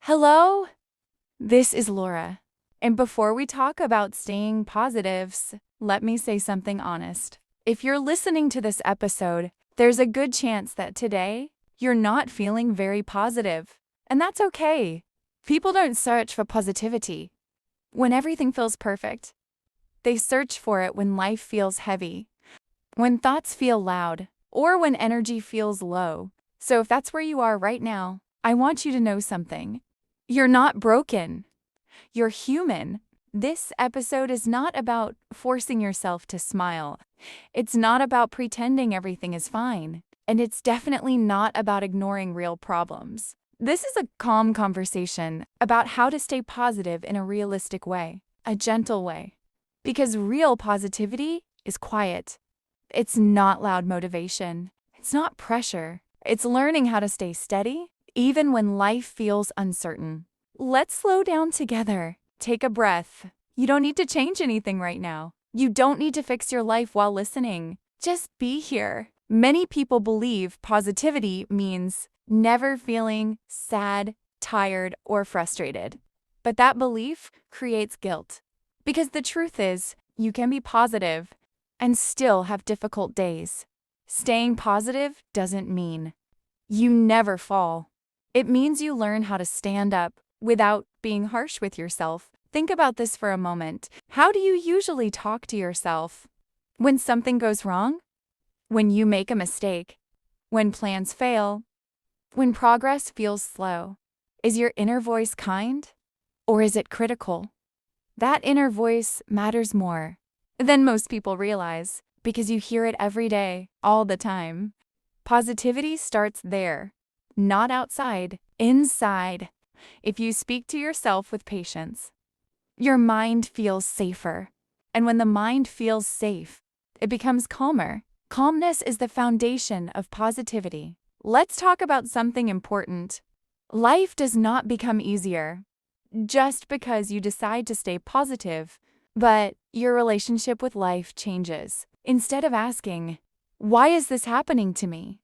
Hello, this is Laura. And before we talk about staying positives, let me say something honest. If you're listening to this episode, there's a good chance that today you're not feeling very positive. And that's okay. People don't search for positivity when everything feels perfect. They search for it when life feels heavy, when thoughts feel loud, or when energy feels low. So if that's where you are right now, I want you to know something. You're not broken. You're human. This episode is not about forcing yourself to smile. It's not about pretending everything is fine. And it's definitely not about ignoring real problems. This is a calm conversation about how to stay positive in a realistic way, a gentle way. Because real positivity is quiet. It's not loud motivation. It's not pressure. It's learning how to stay steady, even when life feels uncertain. Let's slow down together. Take a breath. You don't need to change anything right now. You don't need to fix your life while listening. Just be here. Many people believe positivity means never feeling sad, tired, or frustrated. But that belief creates guilt. Because the truth is, you can be positive and still have difficult days. Staying positive doesn't mean you never fall. It means you learn how to stand up without being harsh with yourself. Think about this for a moment. How do you usually talk to yourself? When something goes wrong? When you make a mistake? When plans fail? When progress feels slow? Is your inner voice kind? Or is it critical? That inner voice matters more than most people realize because you hear it every day, all the time. Positivity starts there, not outside, inside. If you speak to yourself with patience, your mind feels safer. And when the mind feels safe, it becomes calmer. Calmness is the foundation of positivity. Let's talk about something important. Life does not become easier just because you decide to stay positive, but your relationship with life changes. Instead of asking, "Why is this happening to me?"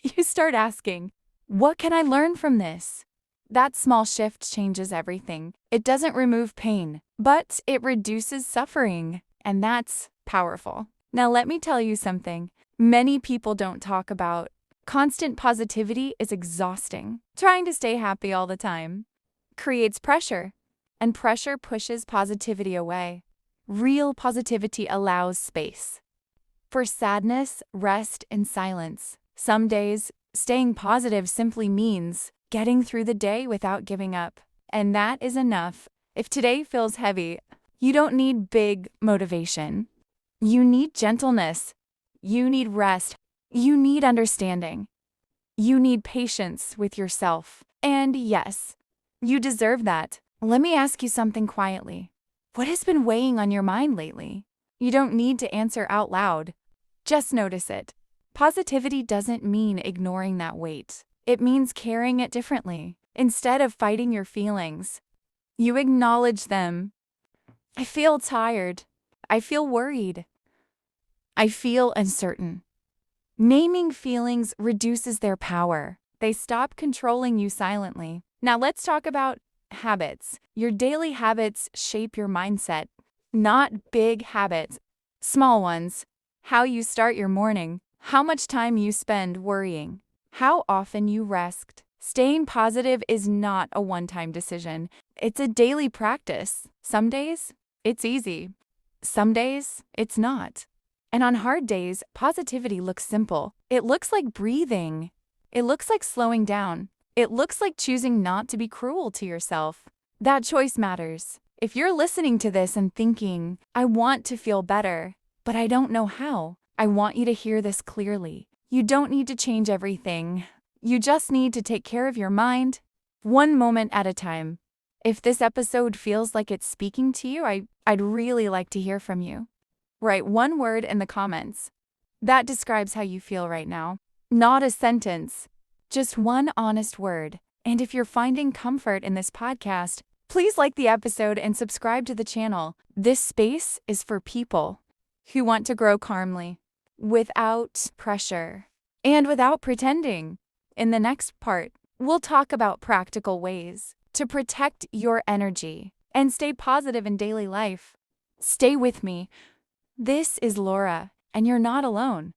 you start asking, "What can I learn from this?" That small shift changes everything. It doesn't remove pain, but it reduces suffering, and that's powerful. Now let me tell you something. Many people don't talk about. Constant positivity is exhausting. Trying to stay happy all the time creates pressure, and pressure pushes positivity away. Real positivity allows space for sadness, rest, and silence. Some days, staying positive simply means getting through the day without giving up. And that is enough. If today feels heavy, you don't need big motivation. You need gentleness. You need rest. You need understanding. You need patience with yourself. And yes, you deserve that. Let me ask you something quietly. What has been weighing on your mind lately? You don't need to answer out loud. Just notice it. Positivity doesn't mean ignoring that weight. It means carrying it differently. Instead of fighting your feelings, you acknowledge them. I feel tired. I feel worried. I feel uncertain. Naming feelings reduces their power. They stop controlling you silently. Now let's talk about habits. Your daily habits shape your mindset. Not big habits, small ones. How you start your morning, how much time you spend worrying, how often you rest. Staying positive is not a one-time decision. It's a daily practice. Some days, it's easy. Some days, it's not. And on hard days, positivity looks simple. It looks like breathing. It looks like slowing down. It looks like choosing not to be cruel to yourself. That choice matters. If you're listening to this and thinking, "I want to feel better, but I don't know how," I want you to hear this clearly. You don't need to change everything. You just need to take care of your mind, one moment at a time. If this episode feels like it's speaking to you, I'd really like to hear from you. Write one word in the comments. That describes how you feel right now. Not a sentence, just one honest word. And if you're finding comfort in this podcast, please like the episode and subscribe to the channel. This space is for people who want to grow calmly, without pressure, and without pretending. In the next part, We'll talk about practical ways to protect your energy and stay positive in daily life. Stay with me. This is Laura, and you're not alone.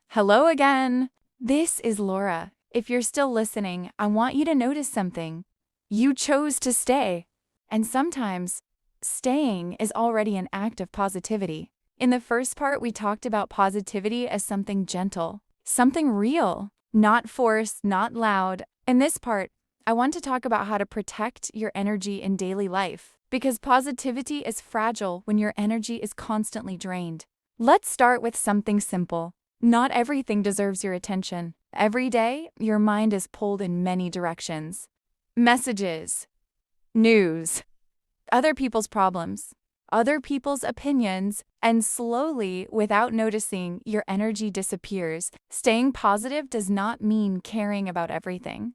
Hello again. This is Laura. If you're still listening, I want you to notice something. You chose to stay. And sometimes, staying is already an act of positivity. In the first part, we talked about positivity as something gentle, something real, not forced, not loud. In this part, I want to talk about how to protect your energy in daily life, because positivity is fragile when your energy is constantly drained. Let's start with something simple. Not everything deserves your attention. Every day, your mind is pulled in many directions. Messages, news, other people's problems, other people's opinions, and slowly, without noticing, your energy disappears. Staying positive does not mean caring about everything.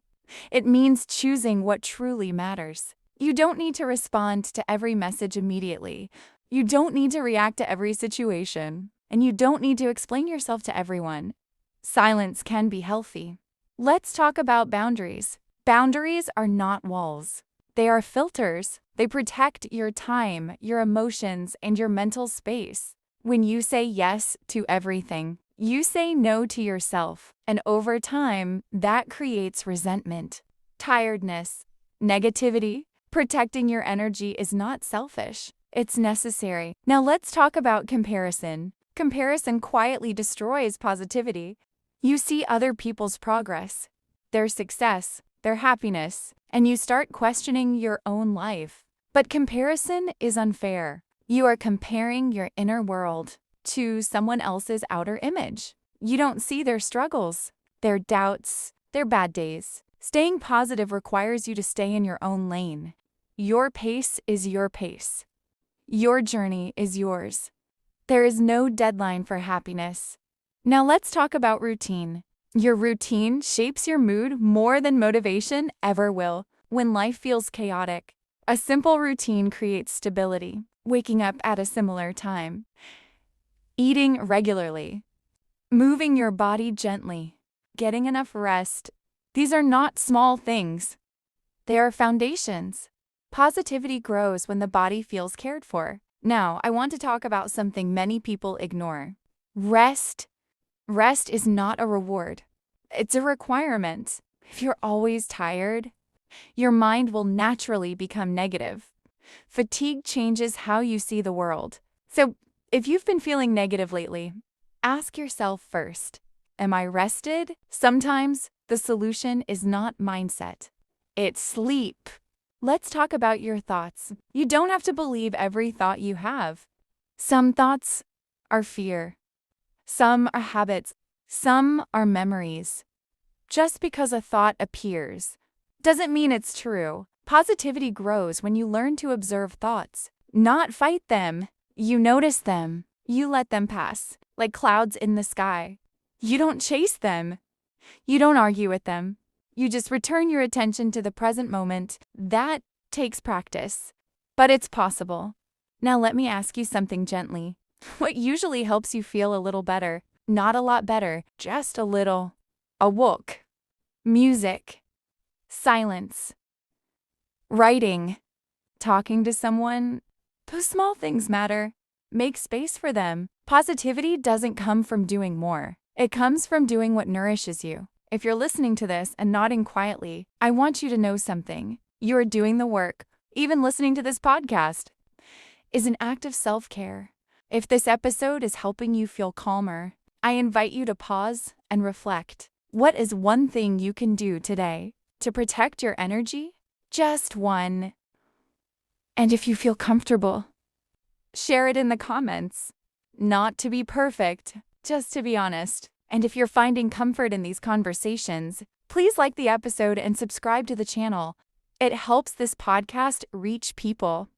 It means choosing what truly matters. You don't need to respond to every message immediately. You don't need to react to every situation. And you don't need to explain yourself to everyone. Silence can be healthy. Let's talk about boundaries. Boundaries are not walls. They are filters. They protect your time, your emotions, and your mental space. When you say yes to everything, you say no to yourself, and over time, that creates resentment, tiredness, negativity. Protecting your energy is not selfish. It's necessary. Now let's talk about comparison. Comparison quietly destroys positivity. You see other people's progress, their success, their happiness, and you start questioning your own life. But comparison is unfair. You are comparing your inner world to someone else's outer image. You don't see their struggles, their doubts, their bad days. Staying positive requires you to stay in your own lane. Your pace is your pace. Your journey is yours. There is no deadline for happiness. Now let's talk about routine. Your routine shapes your mood more than motivation ever will. When life feels chaotic, a simple routine creates stability. Waking up at a similar time, eating regularly, moving your body gently, getting enough rest. These are not small things. They are foundations. Positivity grows when the body feels cared for. Now, I want to talk about something many people ignore. Rest. Rest is not a reward. It's a requirement. If you're always tired, your mind will naturally become negative. Fatigue changes how you see the world. So, if you've been feeling negative lately, ask yourself first, am I rested? Sometimes the solution is not mindset. It's sleep. Let's talk about your thoughts. You don't have to believe every thought you have. Some thoughts are fear. Some are habits. Some are memories. Just because a thought appears doesn't mean it's true. Positivity grows when you learn to observe thoughts, not fight them. You notice them. You let them pass, like clouds in the sky. You don't chase them. You don't argue with them. You just return your attention to the present moment. That takes practice, but it's possible. Now let me ask you something gently. What usually helps you feel a little better? Not a lot better, just a little. A walk, music, silence, writing, talking to someone. Those small things matter. Make space for them. Positivity doesn't come from doing more. It comes from doing what nourishes you. If you're listening to this and nodding quietly, I want you to know something. You are doing the work. Even listening to this podcast is an act of self-care. If this episode is helping you feel calmer, I invite you to pause and reflect. What is one thing you can do today to protect your energy? Just one. And if you feel comfortable, share it in the comments. Not to be perfect, just to be honest. And if you're finding comfort in these conversations, please like the episode and subscribe to the channel. It helps this podcast reach people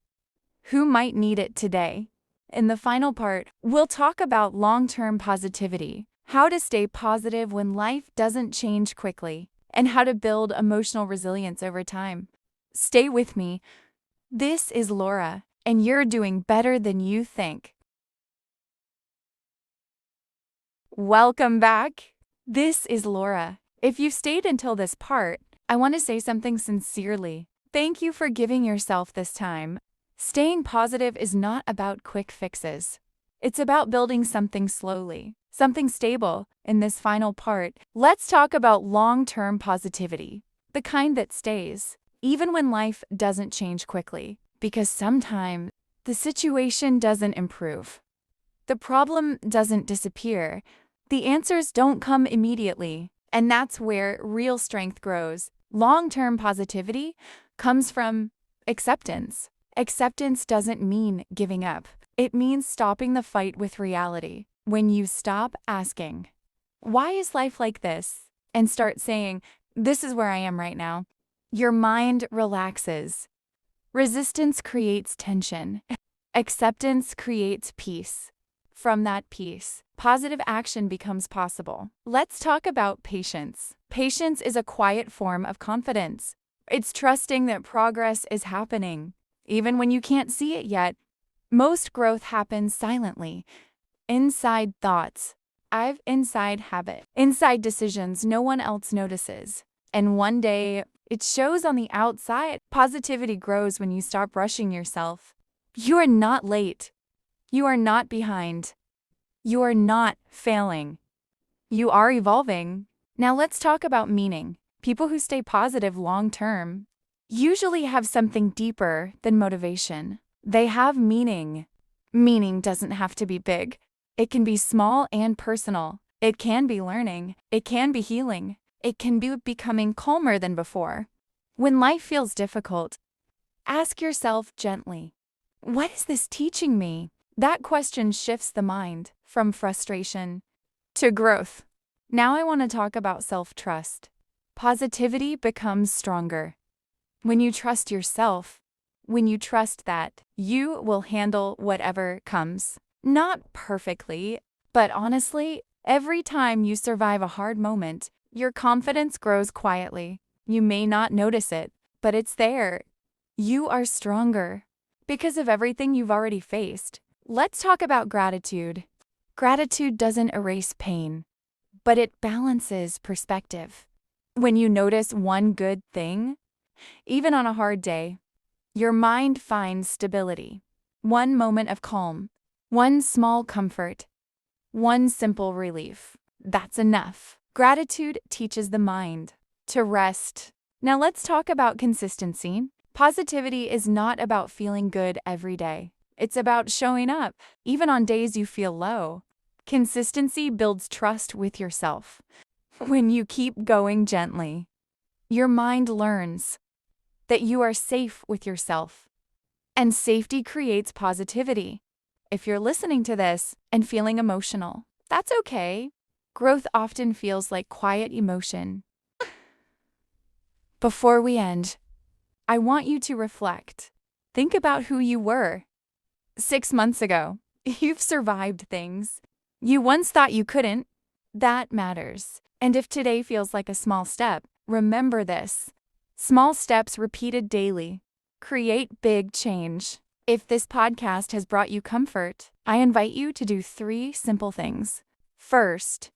who might need it today. In the final part, we'll talk about long-term positivity, how to stay positive when life doesn't change quickly, and how to build emotional resilience over time. Stay with me. This is Laura, and you're doing better than you think. Welcome back. This is Laura. If you stayed until this part, I want to say something sincerely. Thank you for giving yourself this time. Staying positive is not about quick fixes. It's about building something slowly, something stable. In this final part, let's talk about long-term positivity, the kind that stays, even when life doesn't change quickly, because sometimes the situation doesn't improve. The problem doesn't disappear. The answers don't come immediately, and that's where real strength grows. Long-term positivity comes from acceptance. Acceptance doesn't mean giving up. It means stopping the fight with reality. When you stop asking, "Why is life like this?" and start saying, "This is where I am right now," your mind relaxes. Resistance creates tension. Acceptance creates peace. From that peace, positive action becomes possible. Let's talk about patience. Patience is a quiet form of confidence. It's trusting that progress is happening, even when you can't see it yet. Most growth happens silently. Inside thoughts, inside habit, inside decisions no one else notices. And one day, it shows on the outside. Positivity grows when you stop rushing yourself. You are not late. You are not behind. You are not failing. You are evolving. Now let's talk about meaning. People who stay positive long-term usually have something deeper than motivation. They have meaning. Meaning doesn't have to be big. It can be small and personal. It can be learning. It can be healing. It can be becoming calmer than before. When life feels difficult, ask yourself gently, "What is this teaching me?" That question shifts the mind from frustration to growth. Now I want to talk about self-trust. Positivity becomes stronger when you trust yourself, when you trust that you will handle whatever comes. Not perfectly, but honestly, every time you survive a hard moment, your confidence grows quietly. You may not notice it, but it's there. You are stronger because of everything you've already faced. Let's talk about gratitude. Gratitude doesn't erase pain, but it balances perspective. When you notice one good thing, even on a hard day, your mind finds stability. One moment of calm, one small comfort, one simple relief. That's enough. Gratitude teaches the mind to rest. Now let's talk about consistency. Positivity is not about feeling good every day. It's about showing up, even on days you feel low. Consistency builds trust with yourself. When you keep going gently, your mind learns that you are safe with yourself. And safety creates positivity. If you're listening to this and feeling emotional, that's okay. Growth often feels like quiet emotion. Before we end, I want you to reflect. Think about who you were 6 months ago. You've survived things you once thought you couldn't. That matters. And if today feels like a small step, remember this. Small steps repeated daily create big change. If this podcast has brought you comfort, I invite you to do 3 simple things. First,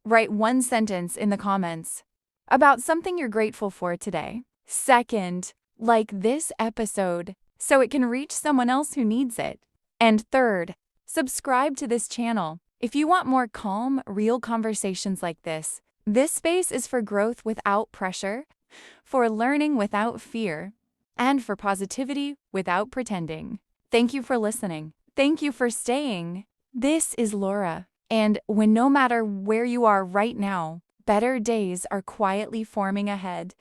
write 1 sentence in the comments about something you're grateful for today. Second, like this episode so it can reach someone else who needs it. And third, subscribe to this channel. If you want more calm, real conversations like this space is for growth without pressure, for learning without fear, and for positivity without pretending. Thank you for listening. Thank you for staying. This is Laura, and when no matter where you are right now, better days are quietly forming ahead.